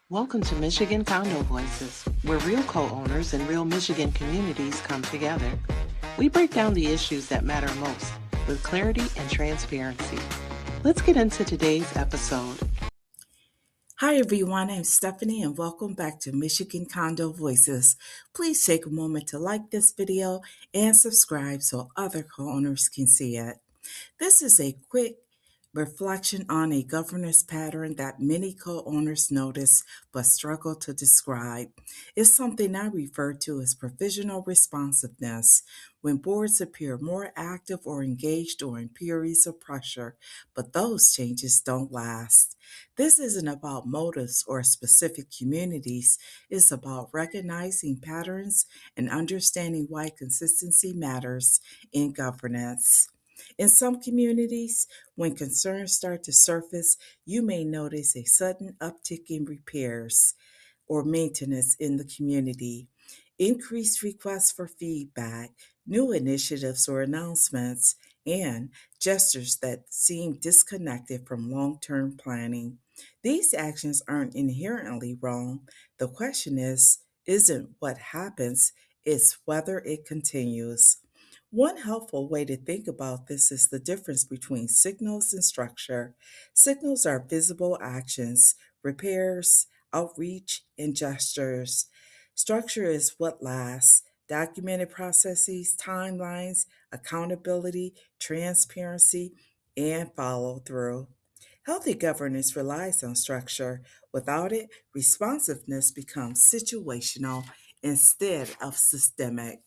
Welcome to Michigan Condo Voices, where real co-owners and real Michigan communities come together. We break down the issues that matter most with clarity and transparency. Let's get into today's episode. Hi everyone, I'm Stephanie and welcome back to Michigan Condo Voices. Please take a moment to like this video and subscribe so other co-owners can see it. This is a quick reflection on a governance pattern that many co-owners notice but struggle to describe. It's something I refer to as provisional responsiveness, when boards appear more active or engaged during periods of pressure, but those changes don't last. This isn't about motives or specific communities, it's about recognizing patterns and understanding why consistency matters in governance. In some communities, when concerns start to surface, you may notice a sudden uptick in repairs or maintenance in the community, increased requests for feedback, new initiatives or announcements, and gestures that seem disconnected from long term planning. These actions aren't inherently wrong. The question isn't what happens, it's whether it continues. One helpful way to think about this is the difference between signals and structure. Signals are visible actions, repairs, outreach, and gestures. Structure is what lasts: documented processes, timelines, accountability, transparency, and follow through. Healthy governance relies on structure. Without it, responsiveness becomes situational instead of systemic.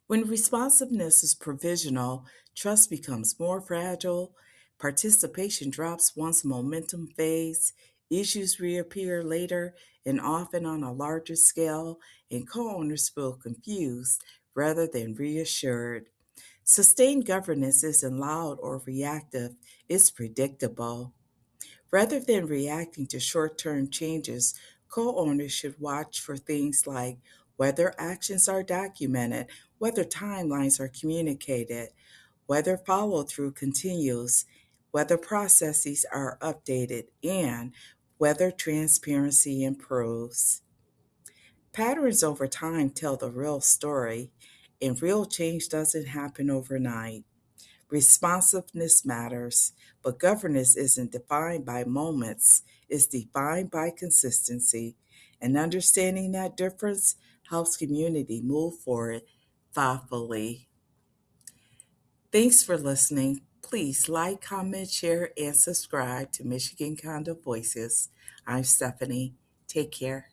When responsiveness is provisional, trust becomes more fragile, participation drops once momentum fades, issues reappear later and often on a larger scale, and co owners feel confused rather than reassured. Sustained governance isn't loud or reactive, it's predictable. Rather than reacting to short term changes, co owners should watch for things like whether actions are documented, whether timelines are communicated, whether follow through continues, whether processes are updated, and whether transparency improves. Patterns over time tell the real story, and real change doesn't happen overnight. Responsiveness matters, but governance isn't defined by moments, it's defined by consistency. And understanding that difference helps community move forward thoughtfully. Thanks for listening. Please like, comment, share, and subscribe to Michigan Condo Voices. I'm Stephanie. Take care.